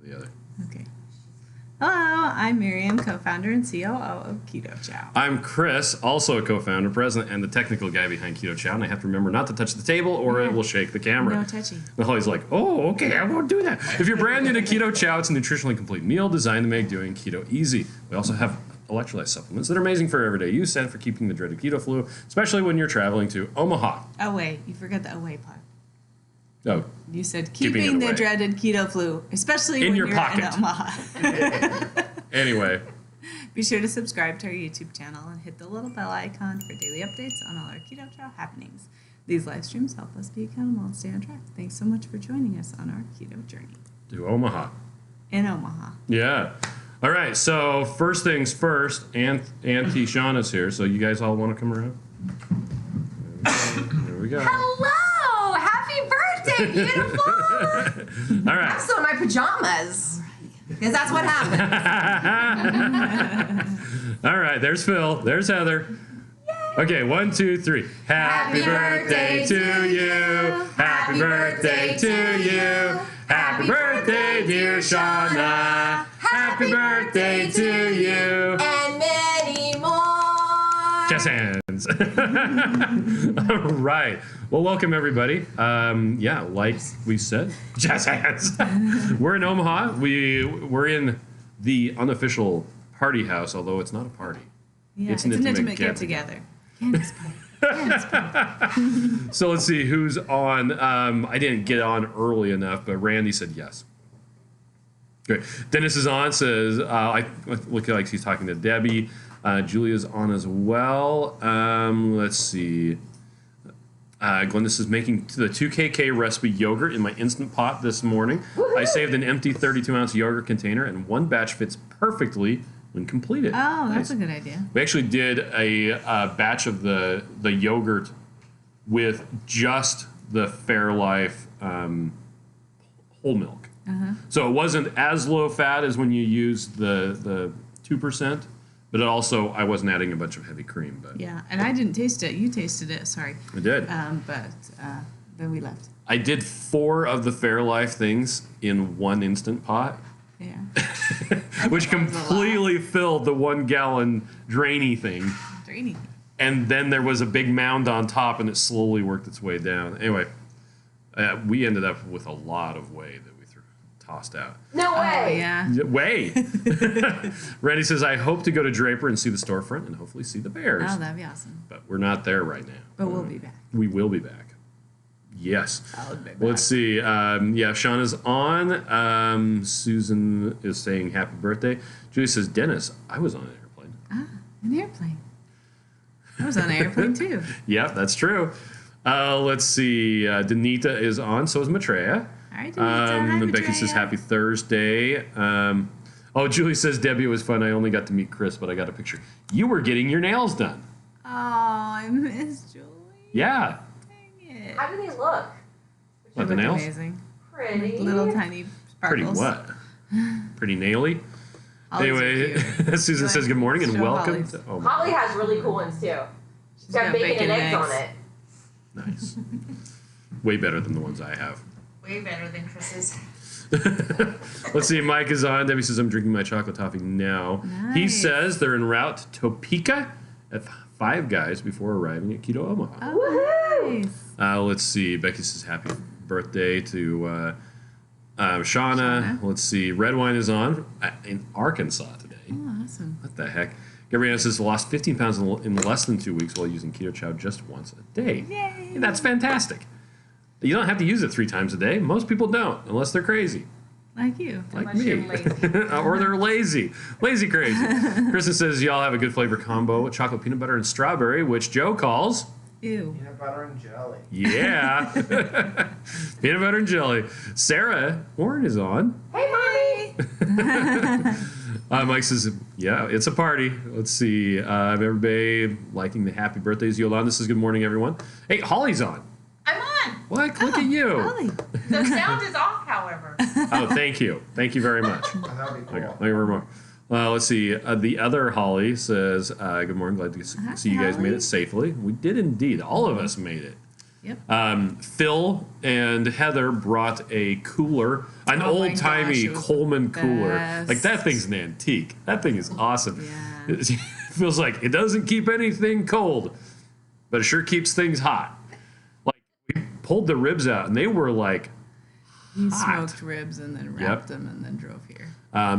The other. Okay. Hello, I'm Miriam, co-founder and COO of Keto Chow. I'm Chris, also a co-founder, president, and the technical guy behind Keto Chow. And I have to remember not to touch the table or it will shake the camera. No touching. And Holly's like, oh, okay, I won't do that. If you're brand new to Keto Chow, it's a nutritionally complete meal designed to make doing keto easy. We also have electrolyte supplements that are amazing for everyday use and for keeping the dreaded keto flu, especially when you're traveling to Omaha. Oh, wait, you forgot the away part. Oh, You said Keeping keeping it the away. dreaded keto flu, especially In when your you're pocket. in Omaha. anyway. Be sure to subscribe to our YouTube channel and hit the little bell icon for daily updates on all our Keto Chow happenings. These live streams help us be accountable and stay on track. Thanks so much for joining us on our keto journey. To Omaha. In Omaha. Yeah. All right, so first things first, Auntie Shauna's here, so you guys all want to come around? There we go. Hello! Happy birthday, beautiful! All right. I'm still in my pajamas. Because that's what happened. All right, there's Phil. There's Heather. Okay, 1, 2, 3. Happy birthday to you. Happy birthday to you. Happy birthday, dear Shauna. Happy birthday to you. And many more. Jazz hands. All right. Well, welcome everybody. Yeah, like we said, jazz hands. We're in Omaha. We're in the unofficial party house, although it's not a party. Yeah, it's an intimate get-together. Candace party. Candace party. So let's see who's on. I didn't get on early enough, but Randy said yes. Great. Dennis is on. Says I look like he's talking to Debbie. Julia's on as well. Let's see. Glennis is making the 2KK recipe yogurt in my Instant Pot this morning. Woo-hoo! I saved an empty 32-ounce yogurt container, and one batch fits perfectly when completed. Oh, that's Nice. a good idea. We actually did a batch of the yogurt with just the Fairlife whole milk. So it wasn't as low fat as when you use the 2%, but it also, I wasn't adding a bunch of heavy cream. But Yeah, and I didn't taste it. You tasted it, sorry. I did. But then we left. I did 4 of the Fairlife things in one Instant Pot, Yeah. which completely filled the 1 gallon drainy thing. Drainy. And then there was a big mound on top, and it slowly worked its way down. Anyway, we ended up with a lot of whey that we tossed out. No Oh, way. yeah. Whey! Randy says, I hope to go to Draper and see the storefront and hopefully see the bears. Oh, that'd be awesome. But we're not there right now. But we'll be back. We will be back. Yes. I'll be back. Let's see. Yeah, Shauna's on. Susan is saying happy birthday. Julie says, Dennis, I was on an airplane. An airplane. I was on an airplane too. Yeah, that's true. Let's see. Danita is on. So is Maitreya. All right, Denita. Hi, Becky says Maitreya. happy Thursday. Julie says, Debbie, it was fun. I only got to meet Chris, but I got a picture. You were getting your nails done. Oh, I miss Julie. Yeah. Dang it. How do they look? What, the Look nails? Amazing. Pretty. Little tiny Pretty sparkles. what? Pretty naily? Holly's so Anyway, cute. Susan Go says ahead. good morning and Show welcome. Holly's. To, oh, Holly has really cool ones too. She's got bacon and eggs on it. nice. Way better than the ones I have. Way better than Chris's. Let's see, Mike is on. Debbie says, I'm drinking my chocolate toffee now. He Nice. says they're en route to Topeka at Five Guys before arriving at Keto Omaha. Oh, Woohoo! nice. Let's see, Becky says happy birthday to Shauna. Let's see, Red Wine is on in Arkansas today. Oh, awesome. What the heck? Gabriella says lost 15 pounds in less than 2 weeks while using Keto Chow just once a day. Yay. That's fantastic. You don't have to use it 3 times a day. Most people don't, unless they're crazy. Like you. Like Unless me. you're lazy. Or they're lazy. Lazy crazy. Kristen says y'all have a good flavor combo with chocolate, peanut butter, and strawberry, which Joe calls... Ew. Peanut butter and jelly. Yeah. Peanut butter and jelly. Sarah Warren is on. Hey, mommy! Mike says, yeah, it's a party. Let's see. Everybody liking the happy birthdays. Yolanda says, good morning, everyone. Hey, Holly's on. I'm on. What? Look at you. Holly. The sound is off, however. Oh, thank you. Thank you very much. And that'll be cool. Okay, thank you very much. Let's see. The other Holly says, good morning. Glad to see you guys made Holly. it safely. We did indeed. All of us made it. Yep. Phil and Heather brought a cooler, an Oh my old-timey gosh, it was Coleman the cooler. best. Like, that thing's an antique. That thing is awesome. Yeah. It feels like it doesn't keep anything cold, but it sure keeps things hot. Like, we pulled the ribs out, and they were like He hot. smoked ribs and then wrapped them and then drove here.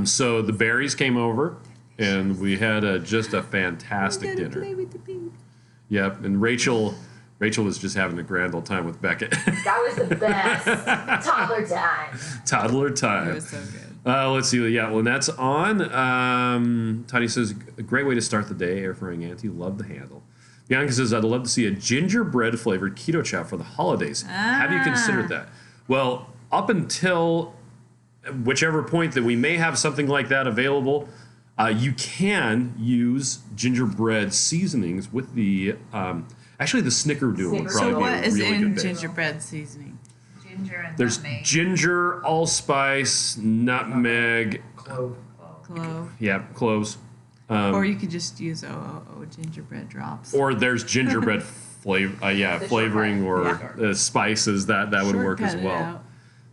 So the berries came over, and we had just a fantastic I gotta dinner. play with the baby. Yep, and Rachel was just having a grand old time with Beckett. That was the best. Toddler time. Toddler It time. was so good. Let's see. Yeah, Lynette's on. Tony says, a great way to start the day. Air frying auntie, love the handle. Bianca says, I'd love to see a gingerbread flavored keto chow for the holidays. Have you considered that? Well, up until whichever point that we may have something like that available, you can use gingerbread seasonings with the actually the Snickerdoodle would Snickerdoodle. probably So be what a is really in good base. gingerbread seasoning? Ginger and There's nutmeg. ginger, allspice, nutmeg, Clove. Clove. yeah, cloves. Or you could just use gingerbread drops. Or there's gingerbread flavoring or Yeah. spices that would work as Shortcut it well. out.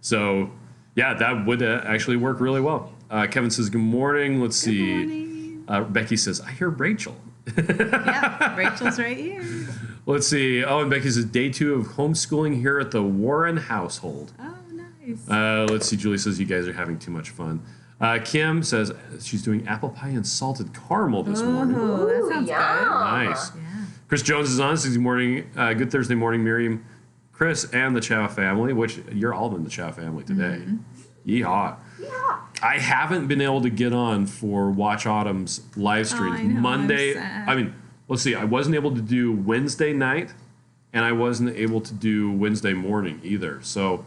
So yeah, that would actually work really well. Kevin says, good morning. Let's Good see. morning. Becky says, I hear Rachel. Yeah, Rachel's right here. Let's see. Oh, and Becky says, day 2 of homeschooling here at the Warren household. Oh, nice. Let's see. Julie says, you guys are having too much fun. Kim says she's doing apple pie and salted caramel this morning. Oh, that sounds Yum. Nice. good. Yeah. Chris Jones is on. Says, good morning. Good Thursday morning, Miriam, Chris, and the Chow family, which you're all in the Chow family today. Yeehaw. Yeah. I haven't been able to get on for Watch Autumn's live streams. I know, I'm Monday, sad. I mean, let's see. I wasn't able to do Wednesday night, and I wasn't able to do Wednesday morning either. So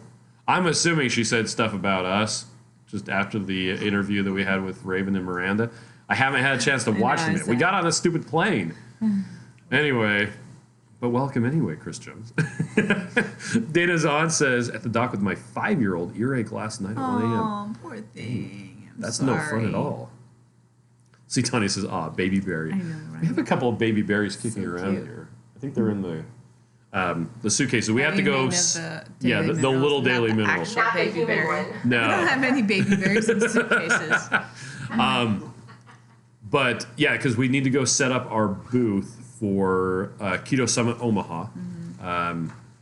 I'm assuming she said stuff about us just after the interview that we had with Raven and Miranda. I haven't had a chance to watch them yet. We got on a stupid plane. Anyway, but welcome anyway, Chris Jones. Dana's on says, at the dock with my 5-year-old, earache last night at 1 a.m. Oh, poor thing. I'm That's sorry. no fun at all. See, Tony says, baby berry. I know, We have a right? couple of baby berries kicking So around cute. here. I think they're in the suitcases. We have to go. The The little Daily Mineral. Actual Not the baby human berry. one. We don't No. have any baby berries in suitcases. But yeah, because we need to go set up our booth for Keto Summit Omaha.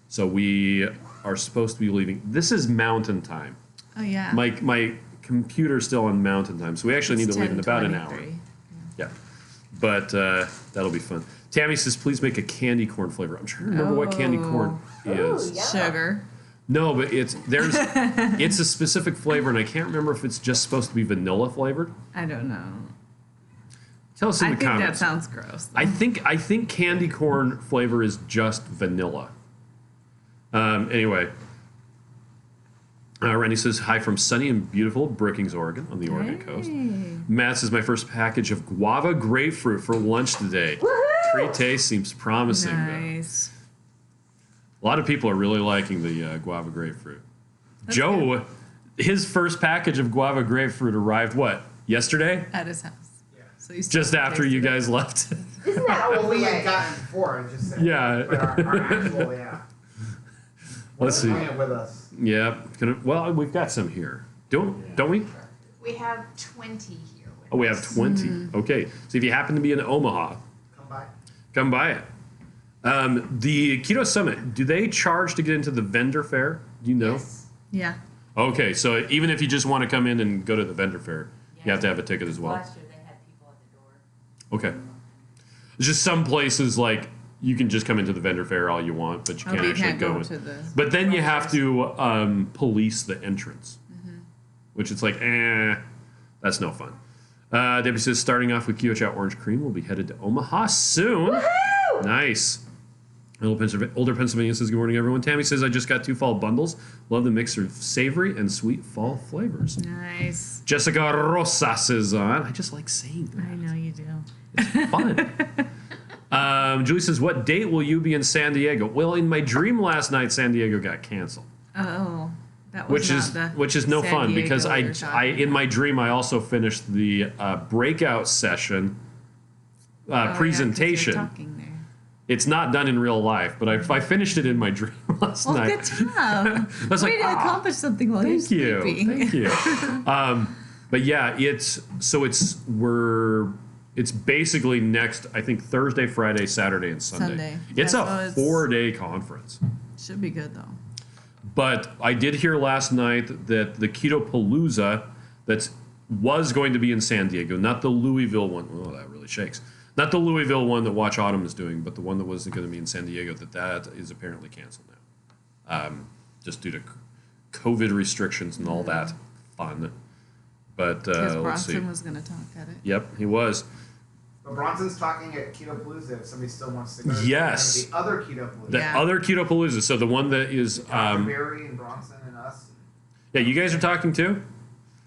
So we are supposed to be leaving. This is Mountain Time. Oh yeah. My computer's still on Mountain Time, so we actually need to leave in about an hour. 10:23. Yeah, but that'll be fun. Tammy says, please make a candy corn flavor. I'm trying to remember what candy corn is. Ooh, yeah. Sugar. No, but it's a specific flavor, and I can't remember if it's just supposed to be vanilla flavored. I don't know. Tell us in I the think that comments. sounds gross. I think candy corn flavor is just vanilla. Anyway, Randy says, hi from sunny and beautiful Brookings, Oregon, on the Oregon coast. Matt says, my first package of guava grapefruit for lunch today. Woohoo! Treat taste seems promising. though. Nice. A lot of people are really liking the guava grapefruit. That's Joe, his first package of guava grapefruit arrived, yesterday? At his house. Yeah. So he's Just after you tasted it. guys left. Isn't that Well, old we had way? gotten it before, I'm just saying. Yeah. But our actual, yeah. Let's see. Bring it with us. Yeah. Well, we've got some here. Don't we? We have 20 here. With Oh, we have us. 20. Okay. So if you happen to be in Omaha, Come by. come by it. The Keto Summit, do they charge to get into the vendor fair? Do you know? Yes. Yeah. Okay, so even if you just want to come in and go to the vendor fair, you have to have a ticket as well. Last year they had people at the door. Okay. There's just some places like you can just come into the vendor fair all you want, but you Oh, can't but you actually can't go go in. to the. But then you have to police the entrance, which it's like, that's no fun. Debbie says, starting off with Keto Chow Orange Cream, we'll be headed to Omaha soon. Woohoo! Nice. Older Pennsylvania says, good morning, everyone. Tammy says, I just got 2 fall bundles. Love the mix of savory and sweet fall flavors. Nice. Jessica Rosas is on. I just like saying that. I know you do. It's fun. Julie says, what date will you be in San Diego? Well, in my dream last night, San Diego got canceled. Oh, that was Which is no San fun Diego because we were I talking in my dream I also finished the breakout session about. Oh, yeah, 'cause you're presentation. talking there. It's not done in real life, but I finished it in my dream last Well, night. good job. I was Way like, to accomplish something while you're Thank you, sleeping. thank you. But yeah, it's basically next, I think, Thursday, Friday, Saturday, and Sunday. It's Yeah, a so 4-day conference. Should be good, though. But I did hear last night that the Keto Palooza was going to be in San Diego, not the Louisville one. Oh, that really shakes. Not the Louisville one that Watch Autumn is doing, but the one that was going to be in San Diego, that is apparently canceled now. Just due to COVID restrictions and all that fun. But Because let's see. Bronson was going to talk at it. Yep, he was. But Bronson's talking at Keto Palooza if somebody still wants to go. Yes. The other Keto Palooza. The Yeah. other Keto Palooza. So the one that is. Dr. Barry and Bronson and us. Yeah, you guys are talking too?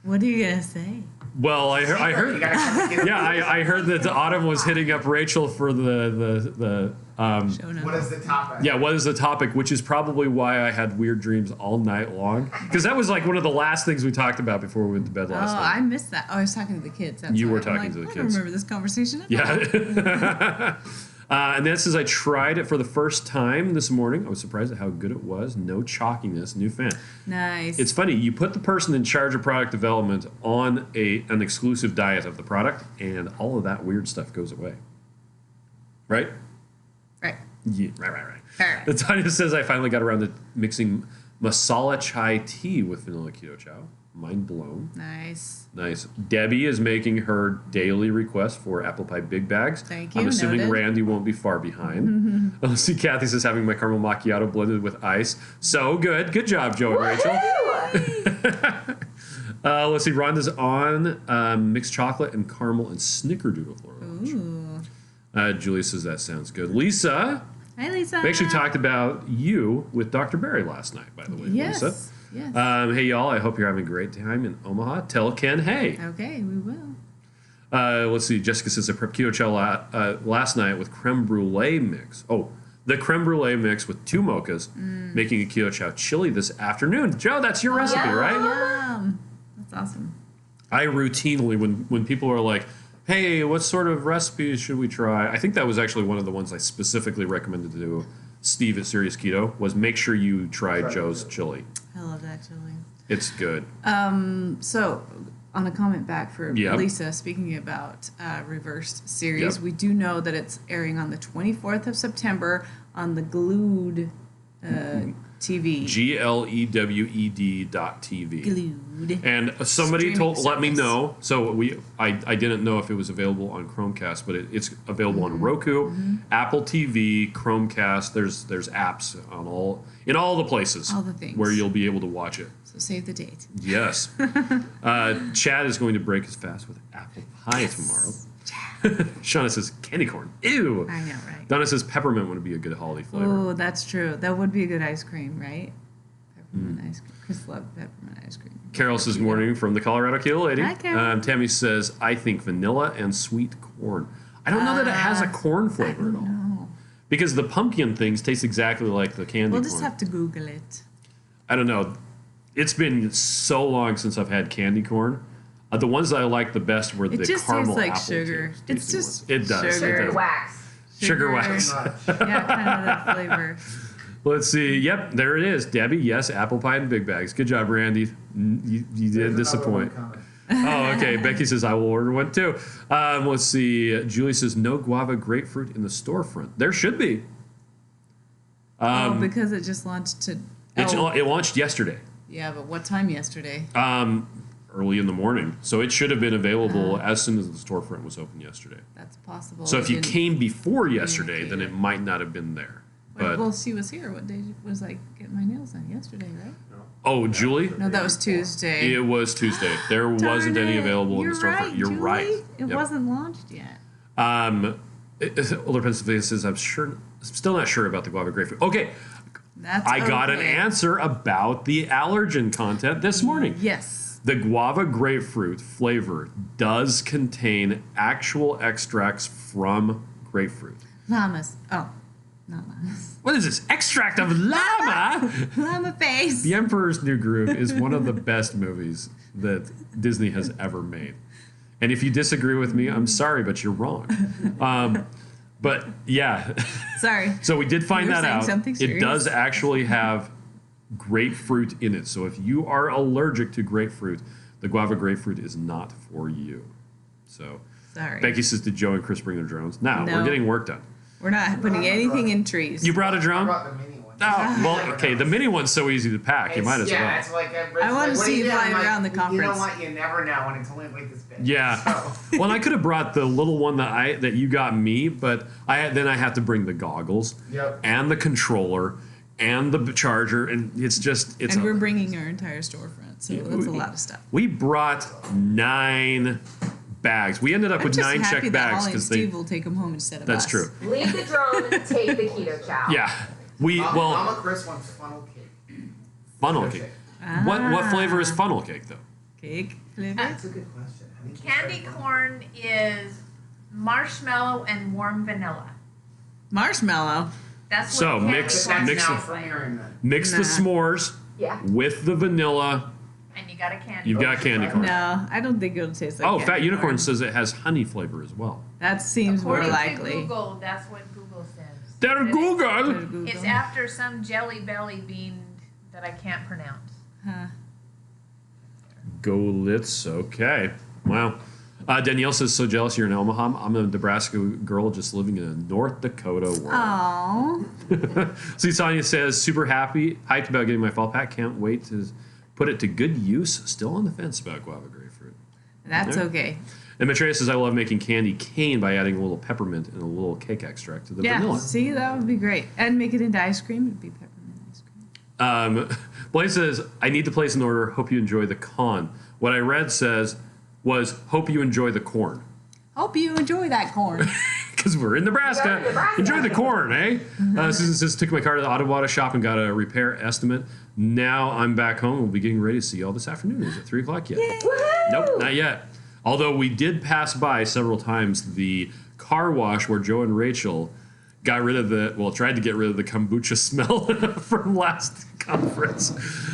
What are you going to say? Well, I You heard. gotta come to Keto Yeah, Palooza. I heard that Autumn was hitting up Rachel for the Show notes. What is the topic? yeah, what is the topic, which is probably why I had weird dreams all night long. Because that was like one of the last things we talked about before we went to bed Oh, last I night. missed that. Oh, I was talking to the kids. That's You why. were I'm talking like, to the I don't kids. remember this conversation at all. Yeah. And then says I tried it for the first time this morning. I was surprised at how good it was. No chalkiness, new fan. Nice. It's funny, you put the person in charge of product development on an exclusive diet of the product, and all of that weird stuff goes away. Right? right. Yeah, right. Right. The Tanya says I finally got around to mixing masala chai tea with vanilla keto chow. Mind blown. Nice. Nice. Debbie is making her daily request for apple pie big bags. Thank you, I'm assuming noted. Randy won't be far behind. Let's see, Kathy says having my caramel macchiato blended with ice. So good. Good job, Joe and Rachel. Let's see, Rhonda's on mixed chocolate and caramel and snickerdoodle floral. Ooh. Julia says that sounds good. Lisa, Hi, Lisa. we actually talked about you with Dr. Barry last night, by the way, Yes. Lisa. Yes. Hey, y'all, I hope you're having a great time in Omaha. Tell Ken hey. Okay, we will. Let's see, Jessica says I prepped keto chow last night with creme brulee mix. Oh, the creme brulee mix with 2 mochas, making a keto chow chili this afternoon. Joe, that's your recipe, right? Yum. That's awesome. I routinely, when people are like, hey, what sort of recipes should we try? I think that was actually one of the ones I specifically recommended to Steve at Serious Keto, was make sure you try Joe's chili. I love that chili. It's good. So, on a comment back for Yep. Lisa, speaking about reversed series, Yep. we do know that it's airing on the 24th of September on the Glued TV. GLEWED.TV. Glued. And somebody Streaming let me service. know. So I didn't know if it was available on Chromecast, but it's available on Roku, Apple TV, Chromecast. There's apps in all the places, All the things. where you'll be able to watch it. So save the date. Yes. Chad is going to break his fast with apple pie tomorrow. Shauna says candy corn. Ew. I know, right? Donna says peppermint would be a good holiday flavor. Oh, that's true. That would be a good ice cream, right? Peppermint ice cream. Chris loved peppermint ice cream. Carol says morning from the Colorado Keto Lady. Hi, Carol. Tammy says I think vanilla and sweet corn. I don't know that it has a corn flavor at all. No. Because the pumpkin things taste exactly like the candy We'll corn. just have to Google it. I don't know. It's been so long since I've had candy corn. The ones that I liked the best were the just caramel tastes like apple sugar. tasty It's ones. just It does. sugar. It does. Wax. Sugar wax. Pretty much. Yeah, kind of that flavor. Let's see. Yep, there it is. Debbie, yes, apple pie and big bags. Good job, Randy. You There's did another disappoint. one coming. Oh, okay. Becky says I will order one too. Let's see. Julie says no guava grapefruit in the storefront. There should be. Because it just launched to. It Oh, launched yesterday. yeah, but what time yesterday? Early in the morning. So it should have been available as soon as the storefront was open yesterday. That's possible. So if you It didn't- came before yesterday, then communicate it might not have been there. But well, she was here. What day was I getting my nails done? Yesterday, right? oh, Julie, No, that was Tuesday. it was Tuesday. There wasn't Darn any it. available in You're the storefront. right, You're Julie. right. It Yep. wasn't launched yet. Older Pennsylvania says I'm still not sure about the guava grapefruit. Okay, That's I got an okay. answer about the allergen content this morning. Yes. The guava grapefruit flavor does contain actual extracts from grapefruit. Llamas. Oh, not llamas. What is this? Extract of llama? Llama face. The Emperor's New Groove is one of the best movies that Disney has ever made. And if you disagree with me, I'm sorry, but you're wrong. But yeah, Sorry. so we did find You were that saying out. something It serious. does actually have grapefruit in it. So if you are allergic to grapefruit, the guava grapefruit is not for you. So Sorry. Becky says, did Joe and Chris bring their drones? No, No. we're getting work done. We're not putting anything in trees. You brought a I drone? brought the mini one. Oh, well, okay. The mini one's so easy to pack. You might as yeah, well. it's like I want to what see do you do? flying I'm around the You know conference. what? You never know when it's only like this big. Yeah. So. Well, and I could have brought the little one that you got me, but then I have to bring the goggles Yep. and the controller and the charger, and it's. And we're bringing our entire storefront, so that's a lot of stuff. We brought 9 bags. We ended up I'm with just 9 happy check that bags Holly and because Steve will take them home instead of That's us. true. Leave the drone, take the keto chow. Yeah. Mama Chris wants funnel cake. Funnel cake. What flavor is funnel cake though? Cake flavor? That's a good question. I think you Candy said corn is marshmallow and warm vanilla. Marshmallow. That's what So, candy mix- corn mix tastes it- for like. Miriam then. Mix the Nah. s'mores Yeah. with the vanilla. And you got a candy You've corn. got candy corn. No, I don't think it'll taste like Oh, candy Fat Unicorn corn. says it has honey flavor as well. That seems more According likely. to Google, that's what Google says. There That Google. It's after some jelly belly bean that I can't pronounce. Huh. Golitz. Okay. Wow. Danielle says, so jealous you're in Omaha. I'm a Nebraska girl just living in a North Dakota world. Aww. See, Sonia says, super happy, hyped about getting my fall pack. Can't wait to put it to good use. Still on the fence about guava grapefruit. That's Yeah. okay. And Maitreya says, I love making candy cane by adding a little peppermint and a little cake extract to the Yeah, vanilla. see, that would be great. And make it into ice cream. It'd be peppermint ice cream. Blaine says, I need to place an order. Hope you enjoy the con. What I read was, hope you enjoy the corn. Hope you enjoy that corn. Because we're in Nebraska. We're in Nebraska. Enjoy the corn, eh? Susan says, took my car to the auto body shop and got a repair estimate. Now I'm back home. We'll be getting ready to see y'all this afternoon. Is it 3 o'clock yet? Woohoo! Nope, not yet. Although we did pass by several times the car wash where Joe and Rachel tried to get rid of the kombucha smell from last conference.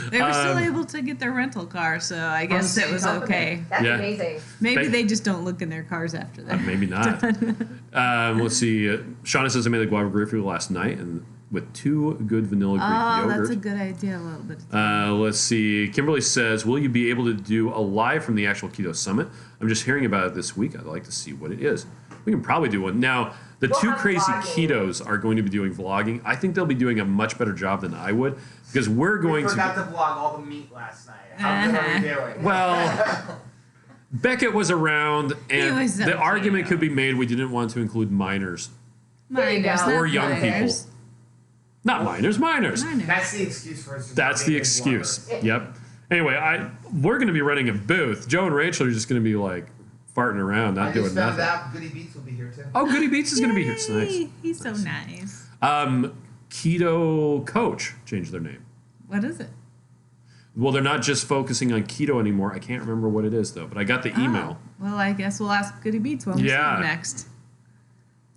They were still able to get their rental car, so I guess the it same was company. okay. That's Yeah. amazing. Maybe Thank- they just don't look in their cars after that. Maybe not. Let's see. Shauna says I made the guava grapefruit last night and with 2 good vanilla Greek Oh, yogurt. that's a good idea. A little bit. Let's see. Kimberly says, will you be able to do a live from the actual Keto Summit? I'm just hearing about it this week. I'd like to see what it is. We can probably do one. Now, the We'll 2 have crazy vlogging. ketos are going to be doing vlogging. I think they'll be doing a much better job than I would because we're We going forgot to. to vlog all the meat last night. How good are we doing? Well, Beckett was around, and was so the argument cute. could be made we didn't want to include minors. There you Minors, go. not Or young minors. people. Not minors. Minors. That's the excuse for us. to That's not the make big excuse. vloggers. Yep. Anyway, we're going to be running a booth. Joe and Rachel are just going to be like farting around, I not just doing found nothing. out Goody Beats will be here too. Oh, Goody Beats is going to be here. It's nice. Yay, he's so nice. Keto Coach changed their name. What is it? Well, they're not just focusing on keto anymore. I can't remember what it is though, but I got the email. Oh, well, I guess we'll ask Goody Beats when we see Yeah. him next.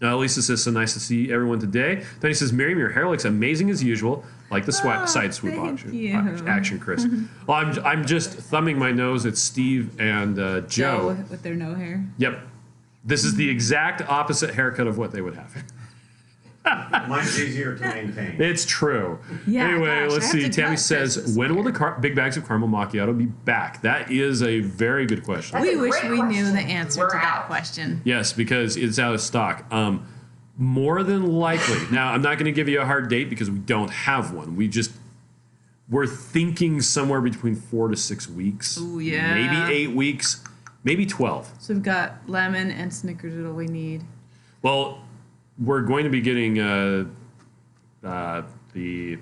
Lisa says, so nice to see everyone today. Then he says, Miriam, your hair looks amazing as usual. Like the Oh, side swoop thank action, you. action, Chris. Well, I'm just thumbing my nose at Steve and Joe. With their no hair. Yep. This is the exact opposite haircut of what they would have. Mine's easier to maintain. It's true. Yeah, Anyway, gosh, let's I have see. to Tammy cut says, Chris's when will hair. the big bags of caramel macchiato be back? That is a very good question. That's We a wish great we knew question. the answer We're to that out. question. Yes, because it's out of stock. More than likely. Now, I'm not going to give you a hard date because we don't have one. We're thinking somewhere between 4 to 6 weeks. Ooh, yeah. Maybe 8 weeks. Maybe 12. So we've got lemon and Snickerdoodle we need. Well, we're going to be getting the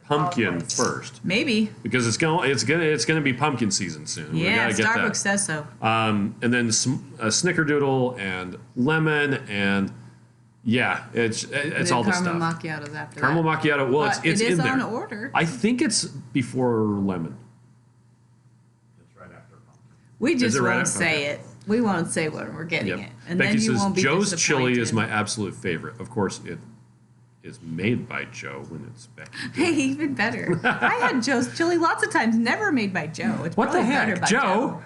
pumpkin nice. first Maybe. because it's gonna be pumpkin season soon. We Yeah, gotta get Starbucks that. says so. And then Snickerdoodle and lemon and yeah, it's And all then the caramel stuff. macchiatos after Caramel that. macchiato. Well, But it's it is in on there. order. I think it's before lemon. It's right after pumpkin. We just it right won't up? say Okay. it. We won't say when we're getting Yep. it. And Becky then you says won't be Joe's chili is disappointed. my absolute favorite. Of course, it is made by Joe when it's Becky. Hey, even better. I had Joe's chili lots of times, never made by Joe. It's What the probably better heck, by Joe?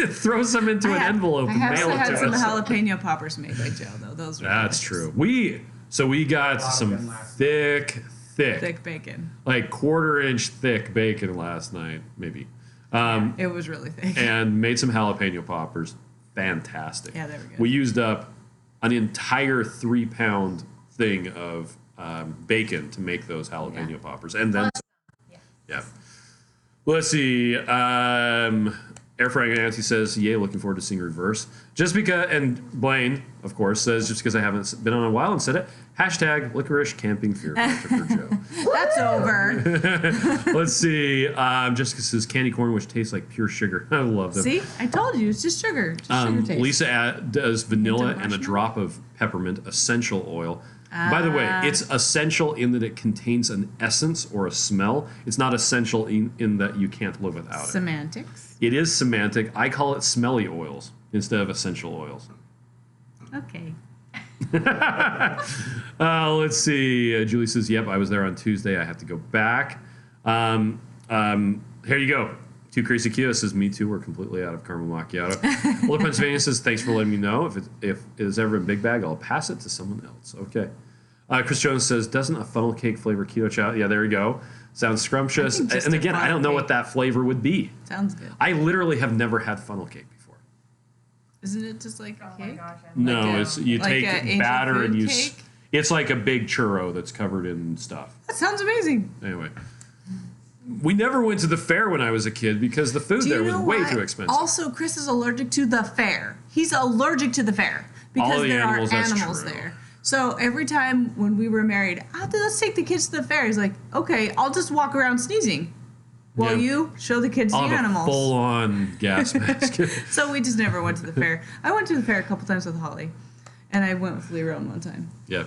Throw some into an envelope and I mail have it to had some us. jalapeno poppers made by Joe, though. Those were That's delicious. true. We got some thick, Thick bacon. like 1/4-inch thick bacon last night, maybe. It was really thick. And made some jalapeno poppers. Fantastic. Yeah, they were good. We used up an entire 3-pound thing of bacon to make those jalapeno poppers, and then yeah. Let's see. Air frying Nancy says, "Yay, looking forward to seeing Reverse." Just because, and Blaine, of course, says, "Just because I haven't been on in a while," and said it. Hashtag licorice camping fear factor for Joe. That's over. Let's see. Jessica says candy corn, which tastes like pure sugar. I love them. See, I told you, it's just sugar. Just sugar taste. Lisa does vanilla Into and a marshmallow? drop of peppermint essential oil. By the way, it's essential in that it contains an essence or a smell. It's not essential in that you can't live without it. Semantics. It is semantic. I call it smelly oils instead of essential oils. Okay. Let's see. Julie says, "Yep, I was there on Tuesday. I have to go back." Here you go. Too Crazy Keto says, "Me too. We're completely out of caramel macchiato." Ola Pennsylvania says, "Thanks for letting me know. If it is ever a big bag, I'll pass it to someone else." Okay. Chris Jones says, "Doesn't a funnel cake flavor keto chow?" Yeah, there we go. Sounds scrumptious. just And a again, I funnel don't know cake. what that flavor would be. Sounds good. I literally have never had funnel cake before. Isn't it just like a Oh my cake? gosh. No, Like a- it's you like take a angel batter food and you. cake? It's like a big churro that's covered in stuff. That sounds amazing. Anyway, we never went to the fair when I was a kid because the food Do there you was know way what? too expensive. Also, Chris is allergic to the fair. He's allergic to the fair All because the there animals, are that's animals true. there. So every time when we were married, let's take the kids to the fair. He's like, okay, I'll just walk around sneezing. While Yeah. you show the kids I'll the have animals. a full-on gas mask. So we just never went to the fair. I went to the fair a couple times with Holly, and I went with Leroy one time. Yeah.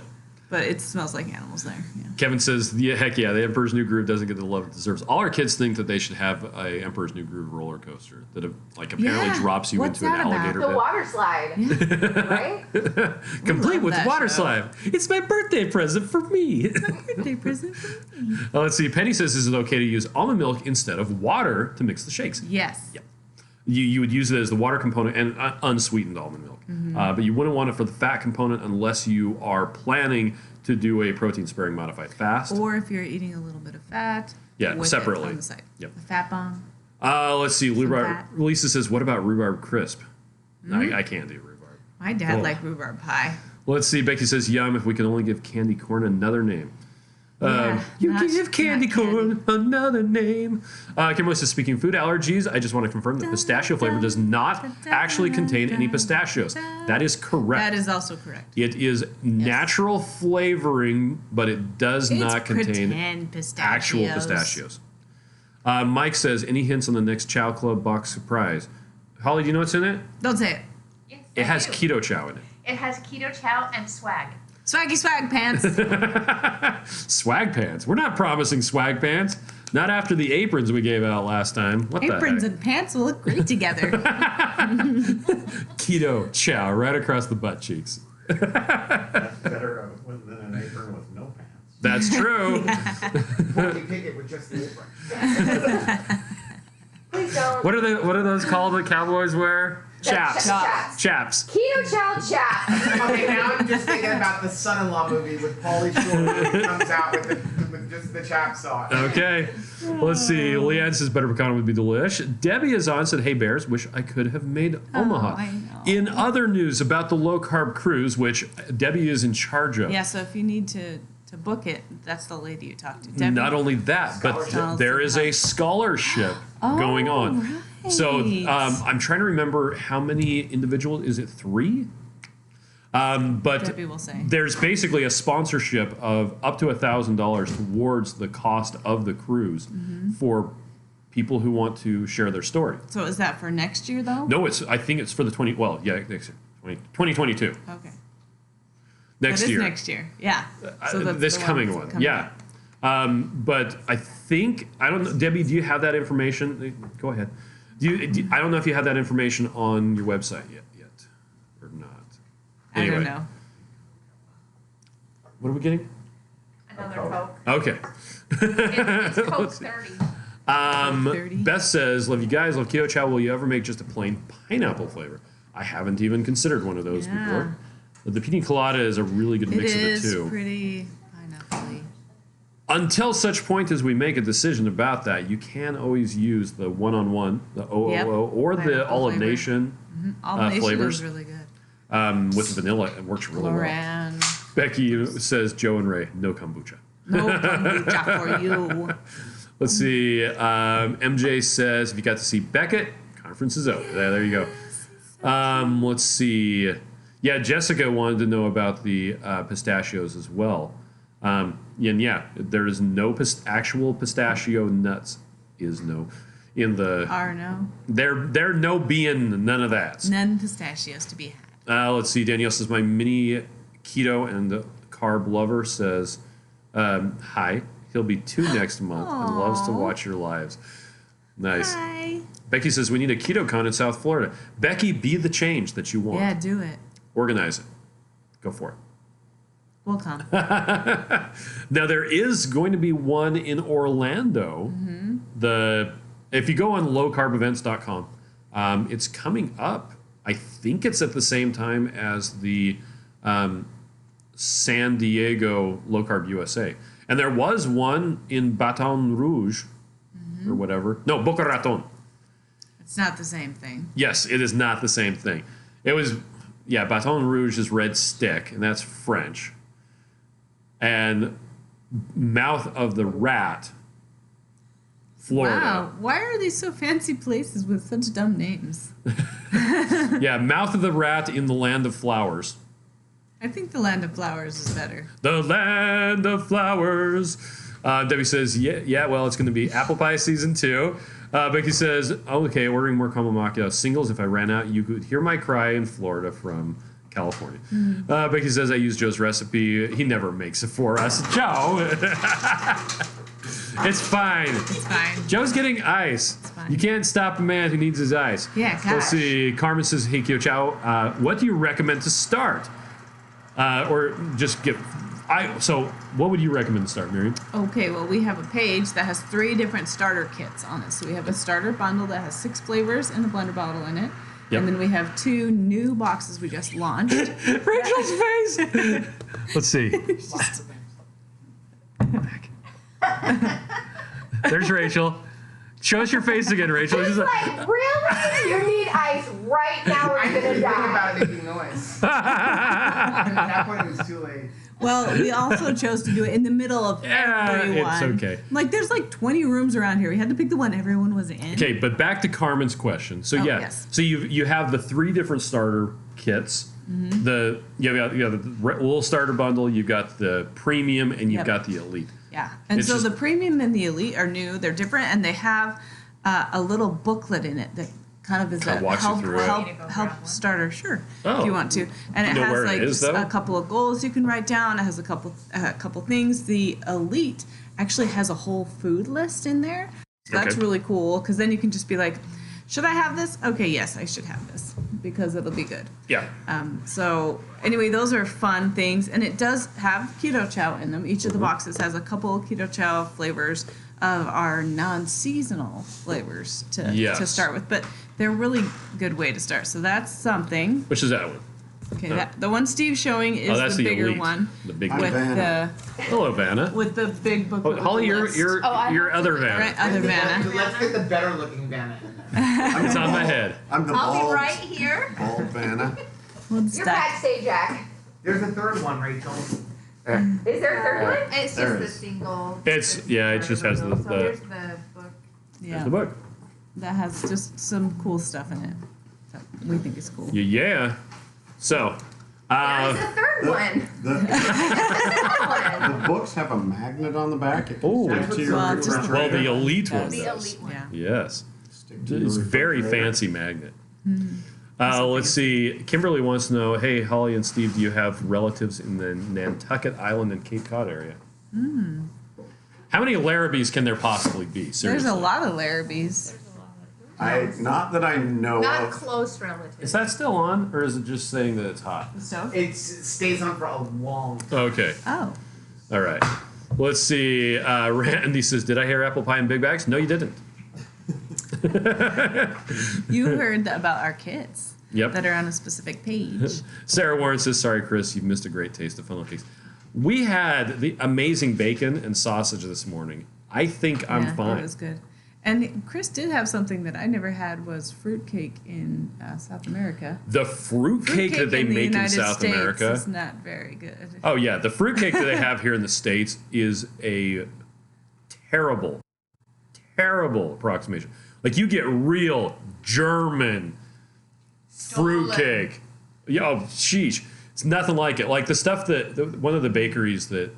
But it smells like animals there. Yeah. Kevin says, "Yeah, heck yeah, the Emperor's New Groove doesn't get the love it deserves." All our kids think that they should have a Emperor's New Groove roller coaster that apparently Yeah, drops you what's into an that about? alligator The pit. water slide, right? Complete love with that water show. slide. It's my birthday present for me. Birthday present for me. Let's see. Penny says, "Is it okay to use almond milk instead of water to mix the shakes?" Yes. Yep. You would use it as the water component and unsweetened almond milk. But you wouldn't want it for the fat component unless you are planning to do a protein sparing modified fast. Or if you're eating a little bit of fat. Yeah, with it separately. on the side. Yep. The fat bomb. Let's see. Rhubarb. fat. Lisa says, "What about rhubarb crisp?" I can't do rhubarb. My dad Oh. liked rhubarb pie. Let's see. Becky says, "Yum! If we could only give candy corn another name." Yeah, You not- give candy not corn another name. Kimberly says, "Speaking of food allergies, I just want to confirm that pistachio flavor does not actually contain any pistachios." That is correct. That is also correct. It is natural flavoring, but it does not contain pretend pistachios. actual pistachios. Mike says, "Any hints on the next Chow Club box surprise?" Holly, do you know what's in it? Don't say it. Yes, It I has do. Keto Chow in it. It has Keto Chow and swag. Swaggy swag pants. Swag pants. We're not promising swag pants. Not after the aprons we gave out last time. What Aprons the heck? and pants will look great together. Keto Chow right across the butt cheeks. That's better than an apron with no pants. That's true. Or you pick it with just the apron. Please don't. What are those called that cowboys wear? Chaps. Chaps. Chaps. Keto Chow chat. Okay, now I'm just thinking about the son-in-law movie with Pauly Shore when he comes out with just the chap sauce. Okay. Let's see. Leanne says butter pecan would be delish. Debbie is on, said, "Hey Bears, wish I could have made Omaha." I know. In other news about the low carb cruise, which Debbie is in charge of. Yeah, so if you need to book it, that's the lady you talk to. Debbie. Not only that, but Scholarship. there is a scholarship going on. So right. I'm trying to remember how many individuals. Is it 3? But Debbie will say. there's basically a sponsorship of up to $1,000 towards the cost of the cruise for people who want to share their story. So is that for next year though? No, I think it's for the 2022. Okay. Next That is year. next year. Yeah. So that's This the coming that's one. coming Yeah. up. But I think, I don't know, Debbie, do you have that information? Go ahead. I don't know if you have that information on your website yet or not. I Anyway, don't know. What are we getting? Another Coke. Okay. It's Coke Let's see. 30. 30. Beth says, love you guys, love Keto Chow. Will you ever make just a plain pineapple flavor? I haven't even considered one of those before. The pina colada is a really good mix of the two. It is pretty pineapple-y. Until such point as we make a decision about that, you can always use the one-on-one, the OOO, or the Pineapple Olive flavor. Nation Olive Nation flavors. is really good. With vanilla. It works really well. Loran. Becky says, Joe and Ray, no kombucha. No kombucha for you. Let's see. MJ says, if you got to see Beckett, conference is over. There you go. Let's see. Yeah, Jessica wanted to know about the pistachios as well. And yeah, there is no actual pistachio nuts. Is no. In the. Are no. There no being none of that. None pistachios to be had. Let's see. Danielle says, my mini keto and carb lover says, hi. He'll be 2 next month and loves to watch your lives. Nice. Hi. Becky says, we need a keto con in South Florida. Becky, be the change that you want. Yeah, do it. Organize it. Go for it. We'll come. Now, there is going to be one in Orlando. If you go on lowcarbevents.com, it's coming up. I think it's at the same time as the San Diego Low Carb USA. And there was one in Baton Rouge or whatever. No, Boca Raton. It's not the same thing. Yes, it is not the same thing. It was, yeah, Baton Rouge is red stick, and that's French. And Mouth of the Rat, Florida. Wow. Why are these so fancy places with such dumb names? Yeah, Mouth of the Rat in the Land of Flowers. I think the Land of Flowers is better. The Land of Flowers. Debbie says, yeah, well, it's going to be Apple Pie Season 2. Becky says, oh, okay, ordering more caramel macchiato singles. If I ran out, you could hear my cry in Florida from California. Becky says, I use Joe's recipe. He never makes it for us. Joe. It's fine. It's fine. Joe's getting ice. It's fine. You can't stop a man who needs his ice. Yeah, gosh. Let's see. Carmen says, hey, Keto Chow, what do you recommend to start? Or just give... So what would you recommend to start, Miriam? Okay, well, we have a page that has 3 different starter kits on it. So we have a starter bundle that has 6 flavors and a blender bottle in it. Yep. And then we have 2 new boxes we just launched. Rachel's face! Let's see. There's Rachel. Show us your face again, Rachel. She's like, really? You need ice right now or I you're didn't gonna think die. about it making noise. At that point, it was too late. Well, we also chose to do it in the middle of everyone. It's okay. Like, there's like 20 rooms around here. We had to pick the one everyone was in. Okay, but back to Carmen's question. So yes. So you have the 3 different starter kits. You have the little starter bundle. You've got the premium, and you've got the elite. Yeah. And It's so just- the premium and the elite are new. They're different, and they have a little booklet in it that kind of is Kinda a walks you through it. help starter. Sure, Oh. if you want to. And it You know has where it like is, though? a couple of goals you can write down. It has a couple things. The elite actually has a whole food list in there. So that's Okay. really cool because then you can just be like, should I have this? Okay, yes, I should have this because it'll be good. Yeah. So anyway, those are fun things, and it does have Keto Chow in them. Each of the boxes has a couple Keto Chow flavors of our non-seasonal flavors to start with, but they're a really good way to start. So that's something. Which is that one? Okay, the one Steve's showing is That's the the bigger elite. one The big with one. the Vanna. with the big book. Oh, Holly, your other Vanna. right, other Vanna. Let's get the better looking Vanna in there. It's on my head. I'm the I'll bald, be right here. bald Vanna. We'll You're stack. backstage, Jack. There's a third one, Rachel. Is there a third one? It's There just the is. single. It just has the- So here's the book. There's Yeah, the book. that has just some cool stuff in it that we think is cool. Yeah. So, There's a third one. The books have a magnet on the back. It Oh. can stick to your Well, just the- well, refrigerator. the elite one The does. elite one. Yeah. Yes. Stick to your It's very refrigerator. fancy magnet. Let's see. Kimberly wants to know, hey, Holly and Steve, do you have relatives in the Nantucket Island and Cape Cod area? How many Larrabees can there possibly be? Seriously. There's a lot of Larrabees. Not that I know Not of. close relatives. Is that still on, or is it just saying that it's hot? The stove? It stays on for a long time. Okay. Oh. All right. Let's see. Randy says, "Did I hear apple pie in big bags?" No, you didn't. You heard about our kids. Yep. That are on a specific page. Sarah Warren says, "Sorry, Chris, you've missed a great taste of funnel cakes." We had the amazing bacon and sausage this morning. I think I'm fine. It was good. And Chris did have something that I never had was fruitcake in South America. The fruitcake that they make in South America is not very good. Oh yeah, the fruitcake that they have here in the States is a terrible approximation. Like you get real German fruitcake. Yeah, oh, sheesh. It's nothing like it. Like the stuff that one of the bakeries that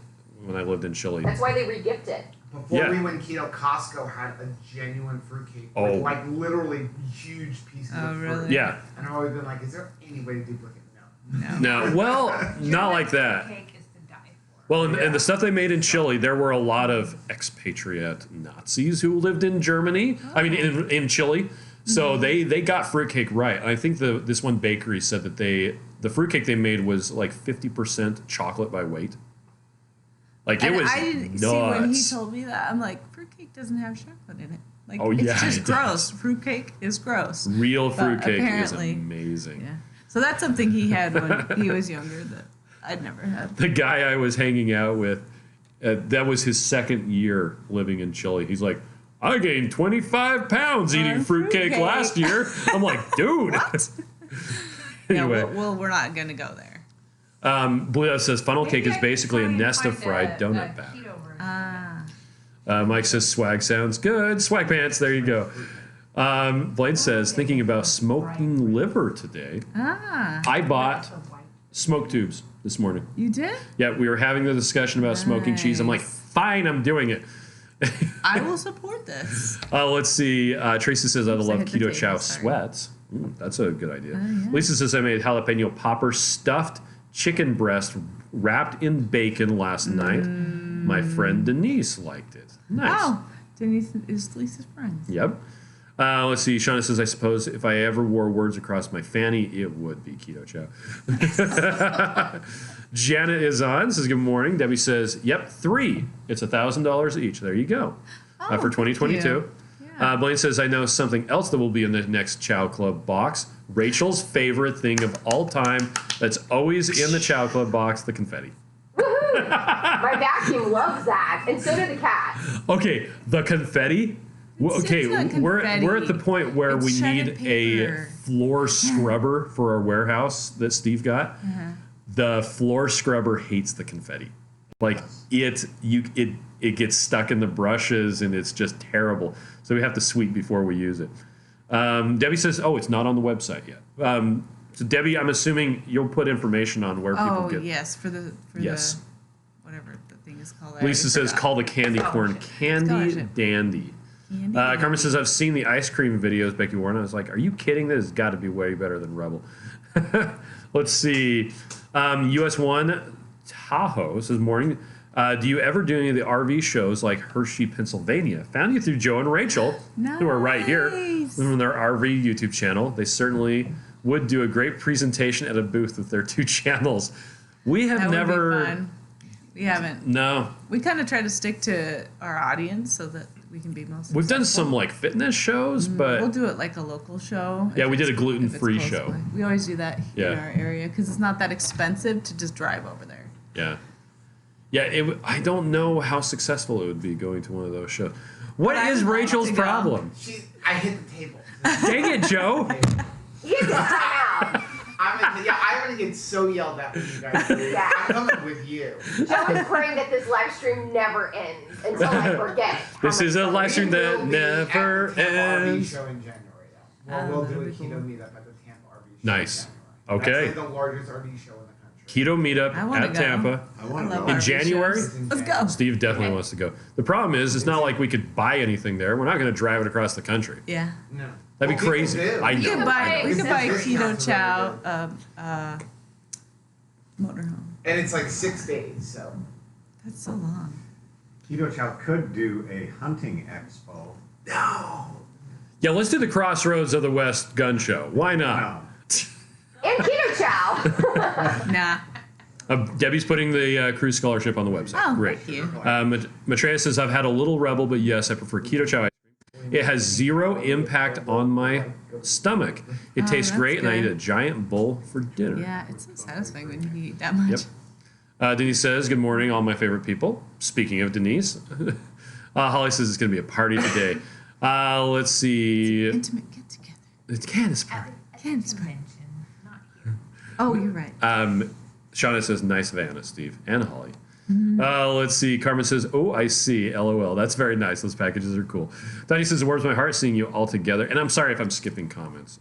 when I lived in Chile. That's why they re-gift it. Before we went keto, Costco had a genuine fruitcake. Oh. With like literally huge pieces of fruit. Really? Yeah. And I've always been like, is there any way to duplicate? No. No, well, not like that. Cake is to die for. Well, and the stuff they made in Chile, there were a lot of expatriate Nazis who lived in Germany. I mean, in Chile. So they got fruitcake right. And I think this one bakery said that the fruitcake they made was like 50% chocolate by weight. Like it was nuts. See, when he told me that, I'm like, fruitcake doesn't have chocolate in it. Like, Oh, it's yeah, just it gross. Fruitcake is gross. Real But fruitcake is apparently- amazing. Yeah. So that's something he had when he was younger that I'd never had. The guy I was hanging out with, that was his second year living in Chile. He's like, I gained 25 pounds eating On fruitcake fruitcake. last year. I'm like, dude. Anyway, Yeah, well, we're not going to go there. Blue says funnel cake Maybe is I can basically a try and nest of find fried a donut batter. keto version. Mike says swag sounds good. Swag pants. There you go. Blade says thinking about smoking liver today. I bought smoke tubes this morning. You did? Yeah, we were having the discussion about smoking cheese. I'm like, fine, I'm doing it. I will support this. Let's see. Tracy says I Oops, I love hit the Keto table, Chow sorry. sweats. That's a good idea. yeah. Lisa says I made jalapeno popper stuffed chicken breast wrapped in bacon last night. My friend Denise liked it. Nice. Oh, Denise is Lisa's friend. Yep. Let's see. Shauna says, I suppose if I ever wore words across my fanny, it would be Keto Chow. Janet is on. Says, good morning. Debbie says, yep, 3. It's $1,000 each. There you go. For thank 2022. you. Yeah. Blaine says, I know something else that will be in the next Chow Club box. Rachel's favorite thing of all time that's always in the Chow Club box, the confetti. Woohoo! My vacuum loves that, and so do the cats. Okay, the confetti. It's not We're confetti. at the point where It's we shredded need a paper. floor scrubber for our warehouse that Steve got. The floor scrubber hates the confetti. Like it gets stuck in the brushes and it's just terrible. So we have to sweep before we use it. Debbie says, "Oh, it's not on the website yet." So Debbie, I'm assuming you'll put information on where people Oh, get. yes, for Yes. the whatever the thing is called. I Lisa already says, forgot. "Call the candy corn candy Scholarship. dandy." Candy Carmen candy. says, I've seen the ice cream videos, Becky Warren. I was like, are you kidding? This has got to be way better than Rebel. Let's see. US1 Tahoe says, morning. Do you ever do any of the RV shows like Hershey, Pennsylvania? Found you through Joe and Rachel, who are right here Nice. from their RV YouTube channel. They certainly would do a great presentation at a booth with their 2 channels. We have That would never. be fun. We haven't. No. We kind of try to stick to our audience so that we can be most. We've done successful. some like fitness shows, but We'll do it like a local show. Yeah, if we did it's- a gluten-free if it's close show. by. We always do that Yeah. in our area because it's not that expensive to just drive over there. yeah. Yeah, I don't know how successful it would be going to one of those shows. What But I is would like Rachel's to go. problem? I hit the table. Dang it, Joe. You get to time out. I'm gonna get so yelled at when you guys do. Yeah. I'm coming with you. Joe is praying that this live stream never ends until I forget. how This much is a fun live it stream is. that We'll be never at the Tampa RV ends. show in January, though. Oh, We'll do a that'd be keto cool. meetup at the Tampa RV show. Nice. In January. Okay. That's like the largest RV show in the country. Keto meetup I wanna at go. Tampa. I want to love go. In RV January? shows. Let's go. Steve definitely wants to go. The problem is, it's not like we could buy anything there. We're not going to drive it across the country. Yeah. No. That'd be Well, crazy. people do. I We know. could buy. We could buy It's Keto discounts are Chow motorhome. And it's like 6 days, so. That's so long. Keto Chow could do a hunting expo. No. Yeah, let's do the Crossroads of the West gun show. Why not? No. And Keto Chow. Nah. Debbie's putting the cruise scholarship on the website. Oh, Great. thank you. Matreya says, I've had a little Rebel, but yes, I prefer Keto Chow ice cream. It has zero impact on my stomach. It tastes that's great, and I eat good. a giant bowl for dinner. Yeah, it's so satisfying when you eat that much. Yep. Denise says, good morning, all my favorite people. Speaking of Denise, Holly says it's going to be a party today. Let's see. Intimate get together. It's Candace party. Candace party. Convention, not here. Oh, you're right. Shauna says, nice Vanna, Steve, and Holly. Let's see. Carmen says, oh, I see. LOL. That's very nice. Those packages are cool. Donnie says, it warms my heart seeing you all together. And I'm sorry if I'm skipping comments.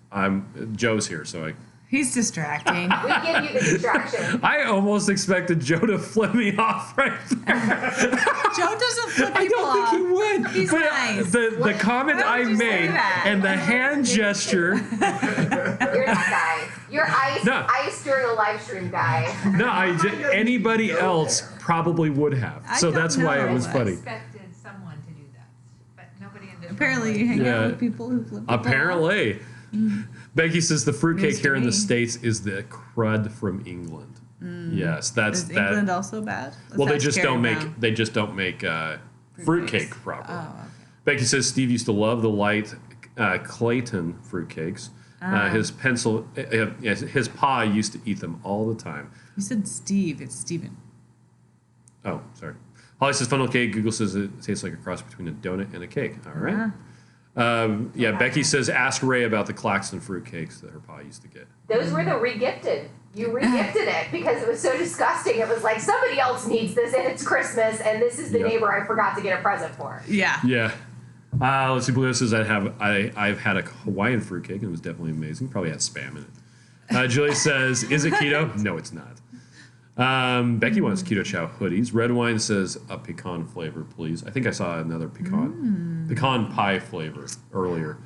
Joe's here, so He's distracting. We give you the distraction. I almost expected Joe to flip me off right there. Joe doesn't flip I people don't off. think he would. He's but nice. the comment Why I would you say made that? and the hand gesture. You're that guy. You're ice during a live stream guy. No, anybody else probably would have. I So don't that's why it know. was I funny. expected someone to do that, but nobody in this room Apparently, would. you hang Yeah. out with people who flip people off. Apparently. Becky says the fruitcake News to here in the me. States is the crud from England. Yes, that's Is that. England also bad? Let's Well, they ask just Carrie don't make Brown. fruitcake properly. Oh, okay. Becky says Steve used to love the light Clayton fruitcakes. His pa used to eat them all the time. You said Steve. It's Steven. Oh, sorry. Holly says funnel cake. Google says it tastes like a cross between a donut and a cake. All right. Becky says ask Ray about the Claxton fruitcakes that her pa used to get. Those were the re-gifted. You re-gifted it because it was so disgusting. It was like somebody else needs this and it's Christmas and this is the Yep. neighbor I forgot to get a present for. Yeah. Yeah. Let's see. Blue says I've had a Hawaiian fruitcake and it was definitely amazing. Probably had spam in it. Julie says, is it keto? No, it's not. Becky wants Keto Chow hoodies. Red Wine says a pecan flavor, please. I think I saw another pecan pie flavor earlier.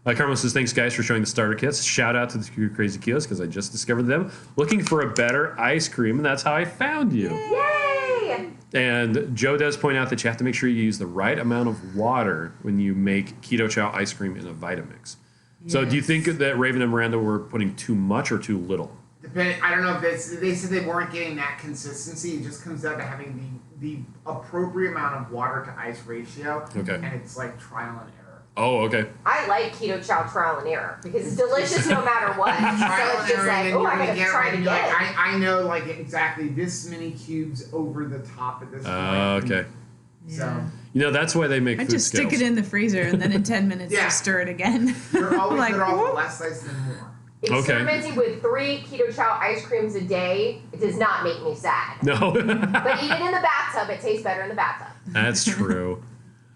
Carmen says, thanks, guys, for showing the starter kits. Shout out to the Crazy Kilos because I just discovered them. Looking for a better ice cream, and that's how I found you. Yay! And Joe does point out that you have to make sure you use the right amount of water when you make Keto Chow ice cream in a Vitamix. So do you think that Raven and Miranda were putting too much or too little? I don't know if they said they weren't getting that consistency. It just comes down to having the appropriate amount of water to ice ratio. Okay. And it's like trial and error. Oh, okay. I like Keto Chow trial and error because it's delicious no matter what. So Trial it's and just error, like, and oh, I you're gotta gonna get try it, it and you're again. like, I know like exactly this many cubes over the top of this. Okay. So You know, that's why they make I food just stick scales. it in the freezer and then in 10 minutes Yeah. I stir it again. you're always Like, better off whoop. with less ice than more. Experimenting with 3 Keto Chow ice creams a day, it does not make me sad. No. But eat it in the bathtub, it tastes better in the bathtub. That's true.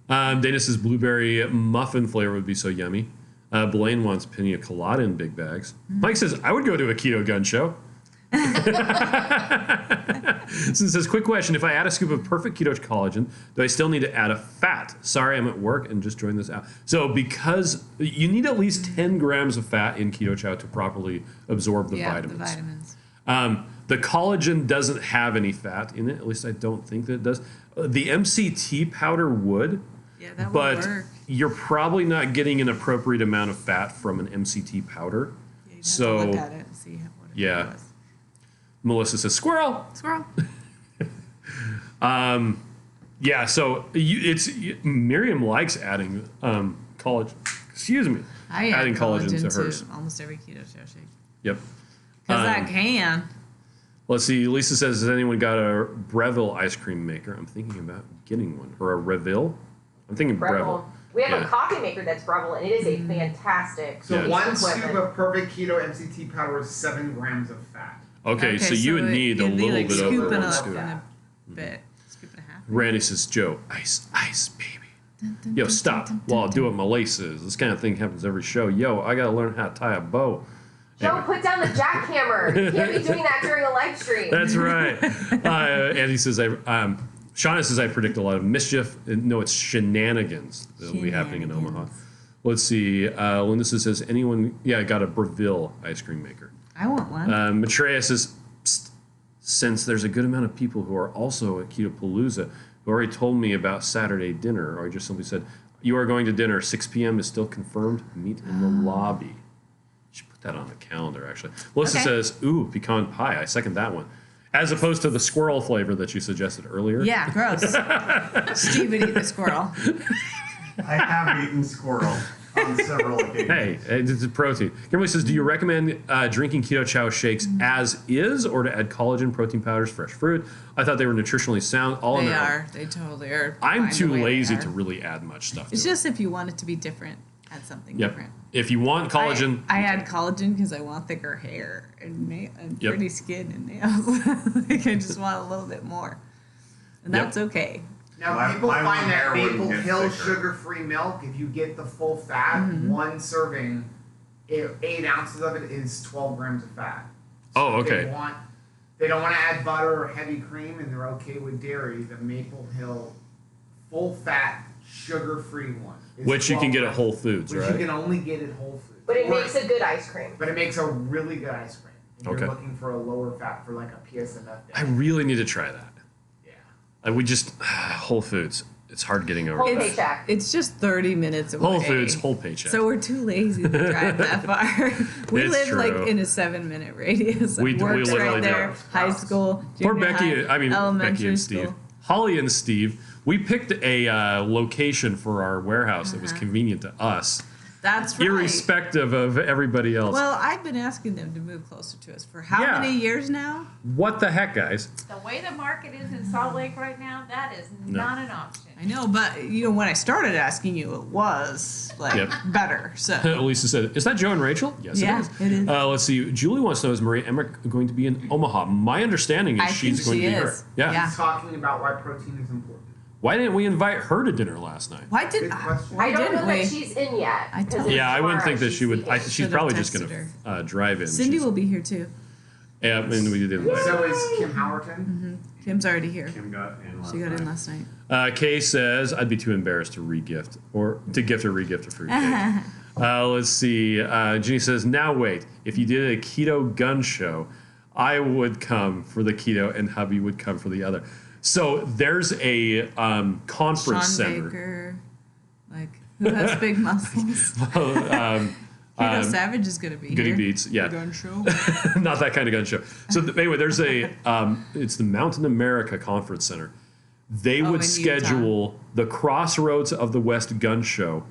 Dana says blueberry muffin flavor would be so yummy. Blaine wants pina colada in big bags. Mike says, I would go to a keto gun show. Since says, quick question. If I add a scoop of perfect keto collagen, do I still need to add a fat? Sorry, I'm at work and just joined this out. So because you need at least 10 grams of fat in Keto Chow to properly absorb the vitamins. The vitamins. The collagen doesn't have any fat in it. At least I don't think that it does. The MCT powder would. Yeah, that would But work. you're probably not getting an appropriate amount of fat from an MCT powder. Yeah, you'd have So, to look at it and see what it yeah. was. Melissa says, squirrel. Squirrel. Yeah, so Miriam likes adding collagen. Excuse me. I adding add collagen to to hers. almost every keto show shake. Yep. Because I can. Let's see. Lisa says, has anyone got a Breville ice cream maker? I'm thinking about getting one. Or a Reville? I'm thinking Breville. We have Yeah. a coffee maker that's Breville, and it is a fantastic So Yeah. one equipment. scoop of perfect keto MCT powder is 7 grams of fat. Okay, so you would need a you'd be little like bit scoop over and one a, scoop. and a bit. Scoop and a half. Randy says, Joe, ice, baby. Dun, dun, Yo, dun, stop dun, dun, while I dun, do what my lace is. This kind of thing happens every show. Yo, I got to learn how to tie a bow. Joe, Anyway. put down the jackhammer. You can't be doing that during a live stream. That's right. And he says, Shauna says, I predict a lot of mischief. No, it's shenanigans that will be happening in Omaha. Let's see. Linda says, anyone, got a Breville ice cream maker. I want one. Maitreya says, psst, since there's a good amount of people who are also at Ketopalooza who already told me about Saturday dinner, or I just simply said, you are going to dinner, 6 p.m. is still confirmed, meet in the lobby. You should put that on the calendar, actually. Melissa Okay. says, ooh, pecan pie. I second that one. As opposed to the squirrel flavor that you suggested earlier. Yeah, gross. Steve would eat the squirrel. I have eaten squirrel on several occasions. Hey, it's a protein. Kimberly says, do you recommend drinking Keto Chow shakes as is or to add collagen, protein powders, fresh fruit? I thought they were nutritionally sound. All in They their are. They totally are. I'm fine too the way they lazy are. to really add much stuff It's to it. just if you want it to be different, add something Yep. different. If you want collagen, I add collagen because I want thicker hair and Yep. pretty skin and nails. Like I just want a little bit more, and Yep. that's okay. Now, My- people my find that hair wouldn't Maple get Hill thicker. sugar-free milk, if you get the full fat, one serving, 8 ounces of it is 12 grams of fat. Oh, if okay. They don't want to add butter or heavy cream, and they're okay with dairy. The Maple Hill full-fat, sugar-free one, is which you can 12 get at grams, Whole Foods, which right? you can only get at Whole Foods. But it Or- makes a good ice cream. But it makes a really good ice cream. If Okay. you're looking for a lower fat for like a PSMF day. I really need to try that. Yeah. We just Whole Foods. It's hard getting over. Whole that. paycheck. It's just 30 minutes away. Whole Foods, whole paycheck. So we're too lazy to drive that far. We It's live true. like in a 7-minute radius. We Works literally right there. do. High school. Poor junior Becky, high, Becky elementary and Steve. school. Holly and Steve, we picked a location for our warehouse that was convenient to us, That's right. irrespective of everybody else. Well, I've been asking them to move closer to us for how Yeah. many years now? What the heck, guys? The way the market is in Salt Lake right now, that is No. not an option. I know, but when I started asking you, it was like Yep. better. So Elisa said, "Is that Joe and Rachel?" Yes, Yeah, it is. it is. Let's see. Julie wants to know: is Maria Emma going to be in Omaha? My understanding is I she's think going she to be is. here. Yeah. Yeah. Talking about why protein is important. Why didn't we invite her to dinner last night? why did Good question. why I don't know didn't that we? she's in yet. I 'cause told it's Yeah, I wouldn't tomorrow think that she's she would. speaking. She's Should've probably just texted going to drive in. Cindy She's- will be here too. Yeah, and we did invite her. So is Kim Howerton? Kim's already here. Kim got in last She got in night. last night. Kay says, I'd be too embarrassed to regift or to gift or regift a fruit cake. Let's see. Ginny says, now wait. If you did a keto gun show, I would come for the keto and hubby would come for the other. So there's a conference Sean center. Baker, like who has big muscles? Keto Savage is gonna be Goody here. Beats, yeah. The gun show. Not that kind of gun show. So anyway, there's a it's the Mountain America Conference Center. They Oh, would in schedule the Crossroads of the West Gun Show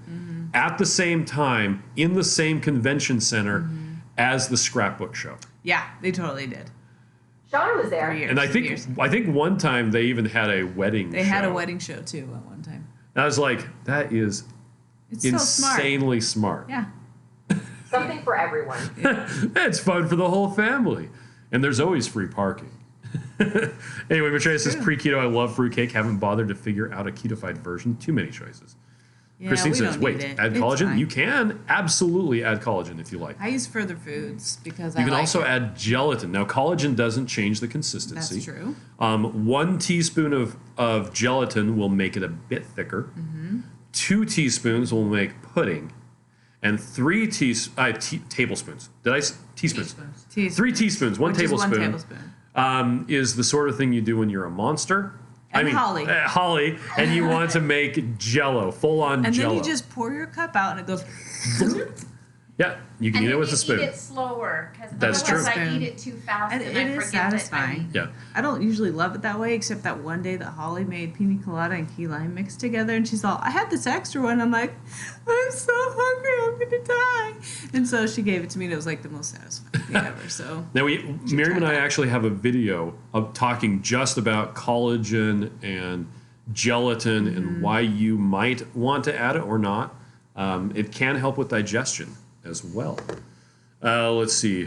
at the same time in the same convention center as the Scrapbook Show. Yeah, they totally did. Sean was there. For years. And I think years. one time they even had a wedding. They had a show. wedding show too at one time. And I was like, that is It's so smart. insanely smart. Yeah. Something for everyone. It's fun for the whole family. And there's always free parking. Anyway, Matrena says pre-keto, I love fruitcake. Haven't bothered to figure out a ketofied version. Too many choices. Yeah, Christine we says, don't wait, need it. add It's collagen? fine. You can absolutely add collagen if you like. I use further foods because You I can like also it. add gelatin. Now, collagen doesn't change the consistency. That's true. 1 teaspoon of gelatin will make it a bit thicker. 2 teaspoons will make pudding. And 3 tablespoons. Did I teaspoons? Teaspoons. 3 teaspoons, 1 Which is tablespoon. 1 tablespoon. Is the sort of thing you do when you're a monster. And Holly. Holly, and you want to make Jello, full on And Jello. then you just pour your cup out and it goes. yeah, you can And eat it you with a spoon. Eat it slower because That's otherwise true. I eat it too fast And and, it I is forget satisfying. Yeah, I don't usually love it that way, except that one day that Holly made pina colada and key lime mixed together, and she's all, I had this extra one. I'm like, I'm so hungry, I'm gonna die. And so she gave it to me, and it was like the most satisfying thing ever. So now Miriam and I actually have a video of talking just about collagen and gelatin and why you might want to add it or not. It can help with digestion as well. Let's see.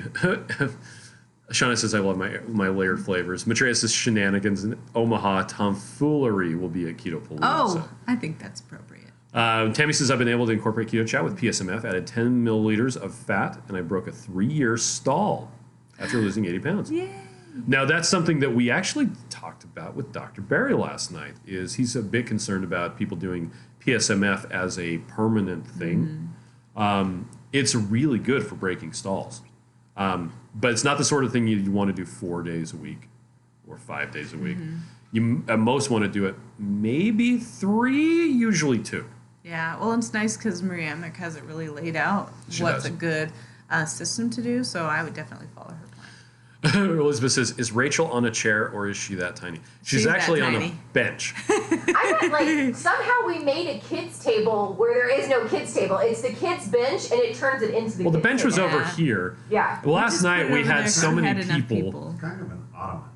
Shauna says, I love my layered flavors. Maitreya says, shenanigans in Omaha. Tomfoolery will be at Keto Palooza. oh, I think that's appropriate. Tammy says, I've been able to incorporate Keto Chow with PSMF, added 10 milliliters of fat, and I broke a 3-year stall after losing 80 pounds. Yay. Now, that's something that we actually talked about with Dr. Barry last night, is he's a bit concerned about people doing PSMF as a permanent thing. It's really good for breaking stalls. But it's not the sort of thing you want to do 4 days a week or 5 days a week. You at most want to do it maybe 3, usually 2. Yeah, well, it's nice because Maria Emick has it really laid out She what's does. a good system to do, so I would definitely follow her Elizabeth says, is Rachel on a chair or is she that tiny? She's actually on a bench. I bet, like, somehow we made a kids table where there is no kids table. It's the kids bench, and it turns it into the Well, the kids bench was table. over here. Yeah. Last night we had so many people. It's kind of an ottoman.